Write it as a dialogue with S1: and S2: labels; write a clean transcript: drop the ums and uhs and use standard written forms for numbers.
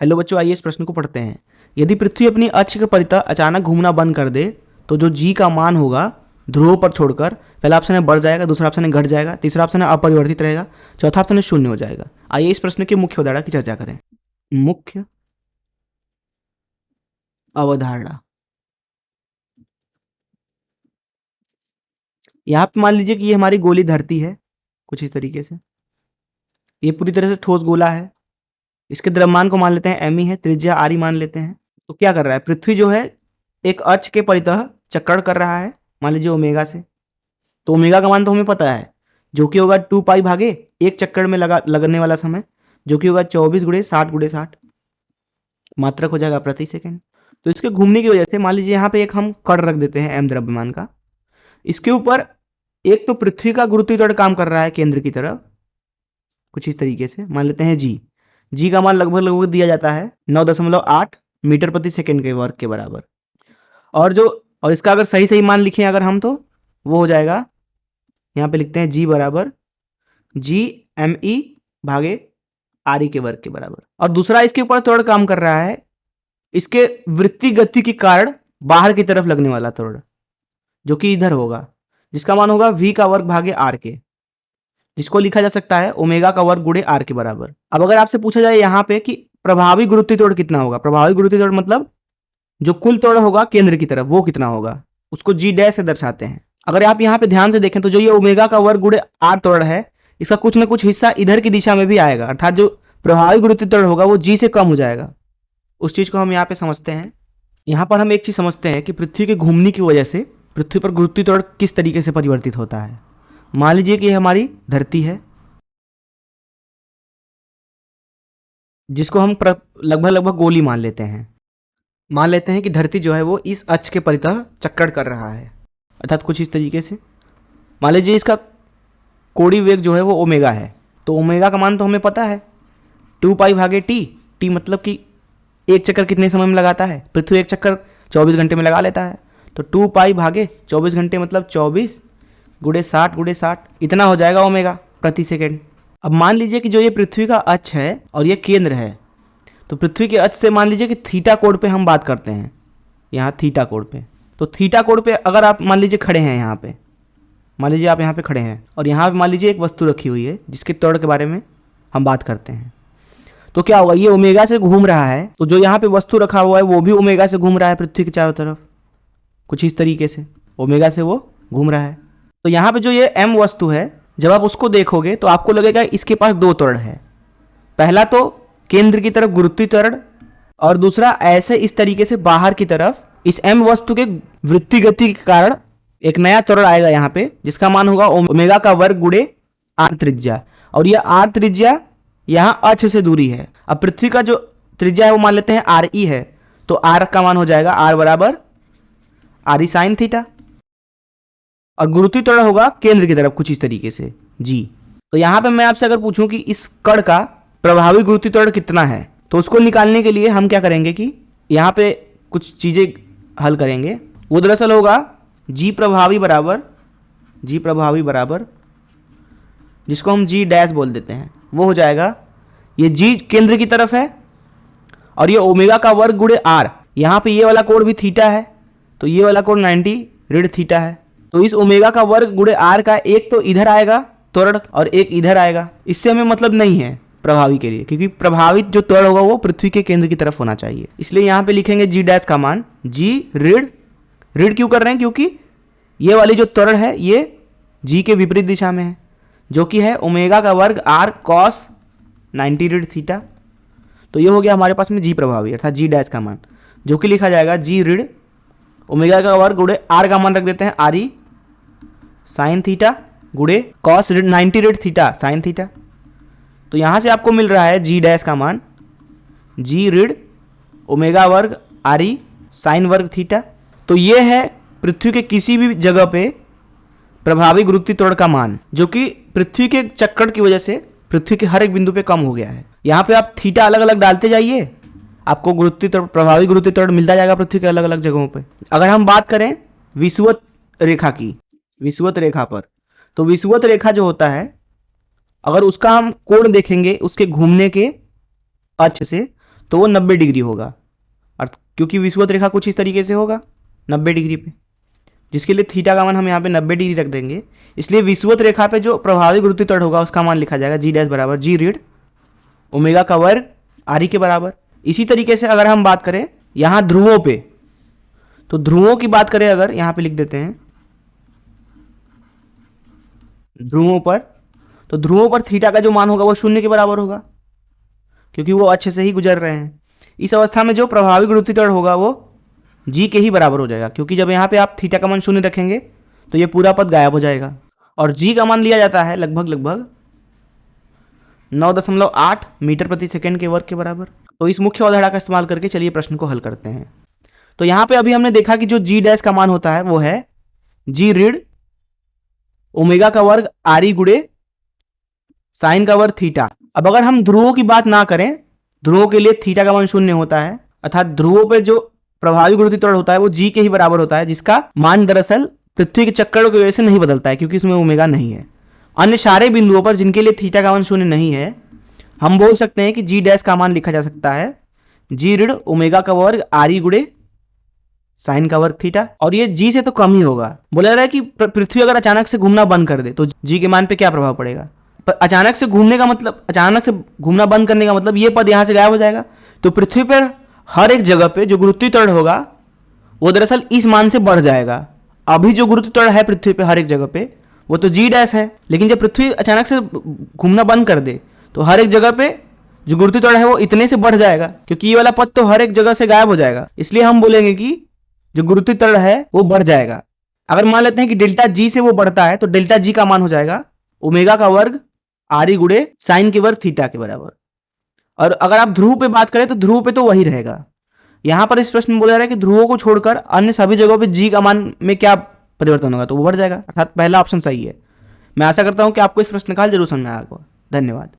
S1: Hello बच्चों, आइए इस प्रश्न को पढ़ते हैं। यदि पृथ्वी अपनी अक्ष के परितः अचानक घूमना बंद कर दे तो जो जी का मान होगा ध्रुवों पर छोड़कर, पहला ऑप्शन है बढ़ जाएगा, दूसरा ऑप्शन है घट जाएगा, तीसरा ऑप्शन है अपरिवर्तित रहेगा, चौथा ऑप्शन है शून्य हो जाएगा। आइए इस प्रश्न की मुख्य अवधारणा की चर्चा करें। मुख्य अवधारणा, यहाँ पे मान लीजिए कि ये हमारी गोली धरती है कुछ इस तरीके से। ये पूरी तरह से ठोस गोला है। इसके द्रव्यमान को मान लेते हैं एम ई है, त्रिज्या आर ई मान लेते हैं। तो क्या कर रहा है, पृथ्वी जो है एक अक्ष के परितः चक्कर कर रहा है, मान लीजिए ओमेगा से। तो ओमेगा का मान तो हमें पता है, जो कि होगा 2 पाई भागे एक चक्कर में लगने वाला समय, जो कि होगा 24 गुणे 60 गुणे 60 मात्रक हो जाएगा प्रति सेकंड। तो इसके घूमने की वजह से मान लीजिए यहाँ पे एक हम कण रख देते हैं एम द्रव्यमान का। इसके ऊपर एक तो पृथ्वी का गुरुत्वीय त्वरण काम कर रहा है केंद्र की तरफ कुछ इस तरीके से, मान लेते हैं जी। जी का मान लगभग लगभग दिया जाता है 9.8 मीटर प्रति सेकंड के वर्ग के बराबर। और इसका अगर सही सही मान लिखें अगर हम, तो वो हो जाएगा, यहाँ पे लिखते हैं जी बराबर जी एम ई भागे आर ई के वर्ग के बराबर। और दूसरा इसके ऊपर त्वरण काम कर रहा है, इसके वृत्तीय गति के कारण बाहर की तरफ लगने वाला त्वरण, जो कि इधर होगा, जिसका मान होगा v का वर्ग भागे r के, जिसको लिखा जा सकता है ओमेगा का वर्ग गुणे r के बराबर। अब अगर आपसे पूछा जाए यहाँ पे कि प्रभावी गुरुत्वीय त्वरण कितना होगा, प्रभावी गुरुत्वीय त्वरण मतलब जो कुल त्वरण होगा केंद्र की तरफ वो कितना होगा, उसको जी डैश से दर्शाते हैं। अगर आप यहाँ पे ध्यान से देखें तो जो ये ओमेगा का वर्ग गुणे r त्वरण है, इसका कुछ ना कुछ हिस्सा इधर की दिशा में भी आएगा, अर्थात जो प्रभावी गुरुत्वीय त्वरण होगा वो जी से कम हो जाएगा। उस चीज को हम यहाँ पे समझते हैं। यहाँ पर हम एक चीज समझते हैं कि पृथ्वी के घूमने की वजह से पृथ्वी पर गुरुत्वीय त्वरण किस तरीके से परिवर्तित होता है। मान लीजिए कि हमारी धरती है, जिसको हम लगभग लगभग गोली मान लेते हैं। मान लेते हैं कि धरती जो है वो इस अक्ष के परितः चक्कर कर रहा है, अर्थात कुछ इस तरीके से। मान लीजिए इसका कोणीय वेग जो है वो ओमेगा है, तो ओमेगा का मान तो हमें पता है 2 पाई भागे टी। टी मतलब कि एक चक्कर कितने समय में लगाता है, पृथ्वी एक चक्कर 24 घंटे में लगा लेता है, तो 2 पाई भागे 24 घंटे मतलब 24 गुणे 60 गुणे 60, इतना हो जाएगा ओमेगा प्रति सेकेंड। अब मान लीजिए कि जो ये पृथ्वी का अक्ष है और ये केंद्र है, तो पृथ्वी के अक्ष से मान लीजिए कि थीटा कोण पे हम बात करते हैं, यहाँ थीटा कोण पे। तो थीटा कोण पे अगर आप मान लीजिए खड़े हैं, यहाँ पे मान लीजिए आप यहाँ पे खड़े हैं और यहाँ पे मान लीजिए एक वस्तु रखी हुई है जिसके त्वरण के बारे में हम बात करते हैं, तो क्या होगा, ये ओमेगा से घूम रहा है, तो जो यहाँ पे वस्तु रखा हुआ है वो भी ओमेगा से घूम रहा है पृथ्वी के चारों तरफ कुछ इस तरीके से, ओमेगा से वो घूम रहा है। तो यहाँ पे जो ये m वस्तु है, जब आप उसको देखोगे तो आपको लगेगा इसके पास दो त्वरण है। पहला तो केंद्र की तरफ गुरुत्वीय त्वरण, और दूसरा ऐसे इस तरीके से बाहर की तरफ इस m वस्तु के वृत्तीय गति के कारण एक नया त्वरण आएगा यहाँ पे, जिसका मान होगा ओमेगा का वर्ग गुणे r त्रिज्या। और ये r त्रिज्या यहाँ अक्ष से दूरी है। अब पृथ्वी का जो त्रिज्या है वो मान लेते हैं आर ई है, तो r का मान हो जाएगा r बराबर आर ई साइन थीटा, और गुरुत्वीय त्वरण होगा केंद्र की तरफ कुछ इस तरीके से जी। तो यहाँ पे मैं आपसे अगर पूछूं कि इस कण का प्रभावी गुरुत्वीय त्वरण कितना है, तो उसको निकालने के लिए हम क्या करेंगे कि यहाँ पे कुछ चीजें हल करेंगे। वो दरअसल होगा जी प्रभावी बराबर जिसको हम जी डैश बोल देते हैं, वो हो जाएगा, ये जी केंद्र की तरफ है और ये ओमेगा का वर्ग गुणे आर। यहाँ पे ये वाला कोण भी थीटा है, तो ये वाला कोण 90 ऋण थीटा है। तो इस ओमेगा का वर्ग गुणे आर का एक तो इधर आएगा त्वरण और एक इधर आएगा। इससे हमें मतलब नहीं है प्रभावी के लिए, क्योंकि प्रभावित जो त्वरण होगा वो पृथ्वी के केंद्र की तरफ होना चाहिए। इसलिए यहाँ पे लिखेंगे जी डैश का मान जी ऋण क्यों कर रहे हैं, क्योंकि ये वाली जो त्वरण है ये जी के विपरीत दिशा में है, जो कि है ओमेगा का वर्ग आर कॉस 90 ऋण थीटा। तो ये हो गया हमारे पास में जी प्रभावी अर्थात जी डैश का मान, जो कि लिखा जाएगा जी ऋण ओमेगा का वर्ग गुणे आर का मान रख देते हैं आर ई साइन थीटा गुणे कॉस 90 ऋण थीटा साइन थीटा। तो यहाँ से आपको मिल रहा है जी डैश का मान जी ऋण ओमेगा वर्ग आर ई साइन वर्ग थीटा। तो ये है पृथ्वी के किसी भी जगह पे प्रभावी गुरुत्वीय त्वरण का मान, जो कि पृथ्वी के चक्कर की वजह से पृथ्वी के हर एक बिंदु पे कम हो गया है। यहाँ पे आप थीटा अलग अलग डालते जाइए, आपको गुरुत्वीय त्वरण प्रभावी गुरुत्वीय त्वरण मिलता जाएगा पृथ्वी के अलग अलग जगहों पे। अगर हम बात करें विषुवत रेखा की, विषुवत रेखा पर, तो विषुवत रेखा जो होता है, अगर उसका हम कोण देखेंगे उसके घूमने के अक्ष से, तो वो 90 डिग्री होगा। और क्योंकि विषुवत रेखा कुछ इस तरीके से होगा 90 डिग्री पे, जिसके लिए थीटा का मान हम यहाँ पे 90 डिग्री रख देंगे। इसलिए विषुवत रेखा पे जो प्रभावी गुरुत्वीय त्वरण होगा उसका मान लिखा जाएगा जी डैश बराबर जी ऋण ओमेगा का वर्ग आर ई के बराबर। इसी तरीके से अगर हम बात करें यहाँ ध्रुवों पे, तो ध्रुवों की बात करें अगर यहाँ पे लिख देते हैं ध्रुवों पर, तो ध्रुवों पर थीटा का जो मान होगा वो 0 के बराबर होगा, क्योंकि वो अच्छे से ही गुजर रहे हैं। इस अवस्था में जो प्रभावी गुरुत्वीय त्वरण होगा वो जी के ही बराबर हो जाएगा, क्योंकि जब यहाँ पे आप थीटा का मान 0 रखेंगे तो ये पूरा पद गायब हो जाएगा। और जी का मान लिया जाता है लगभग 9.8 मीटर प्रति सेकेंड के वर्ग के बराबर। तो इस मुख्य अवधारणा का इस्तेमाल करके चलिए प्रश्न को हल करते हैं। तो यहाँ पे अभी हमने देखा कि जो जी डैश का मान होता है वो है जी ऋण ओमेगा का वर्ग आर ई गुणे साइन का वर्ग थीटा। अब अगर हम ध्रुवों की बात ना करें, ध्रुवों के लिए थीटा का मान 0 होता है, अर्थात ध्रुवों पे जो प्रभावी गुरुत्वीय त्वरण होता है वो जी के ही बराबर होता है, जिसका मान दरअसल पृथ्वी के चक्करों की वजह से नहीं बदलता है, क्योंकि इसमें ओमेगा नहीं है। अन्य सारे बिंदुओं पर जिनके लिए थीटा का मान 0 नहीं है, हम बोल सकते हैं कि जी डैश का मान लिखा जा सकता है जी ऋण ओमेगा का वर्ग आर ई गुणे साइन का वर्ग थीटा। और ये जी से तो कम ही होगा। बोला जा रहा है कि पृथ्वी अगर अचानक से घूमना बंद कर दे तो जी के मान पे क्या प्रभाव पड़ेगा। अचानक से घूमने का मतलब, अचानक से घूमना बंद करने का मतलब ये पद यहां से गायब हो जाएगा। तो पृथ्वी पर हर एक जगह पे जो गुरुत्वीय त्वरण होगा वो दरअसल इस मान से बढ़ जाएगा। अभी जो गुरुत्वीय त्वरण है पृथ्वी पे हर एक जगह पे वो तो जी डैश है, लेकिन जब पृथ्वी अचानक से घूमना बंद कर दे तो हर एक जगह पे जो गुरुत्वीय त्वरण है वो इतने से बढ़ जाएगा, क्योंकि ये वाला पद तो हर एक जगह से गायब हो जाएगा। इसलिए हम बोलेंगे कि जो गुरुत्वीय त्वरण है वो बढ़ जाएगा। अगर मान लेते हैं कि डेल्टा जी से वो बढ़ता है तो डेल्टा जी का मान हो जाएगा ओमेगा का वर्ग आर ई गुणे साइन के वर्ग थीटा के बराबर। और अगर आप ध्रुव पे बात करें तो ध्रुव पे तो वही रहेगा। यहां पर इस प्रश्न में बोला जा रहा है कि ध्रुवों को छोड़कर अन्य सभी जगहों पे जी का मान में क्या परिवर्तन होगा, तो वो बढ़ जाएगा, अर्थात पहला ऑप्शन सही है। मैं आशा करता हूं कि आपको इस प्रश्न का हल जरूर समझ में आया होगा। धन्यवाद।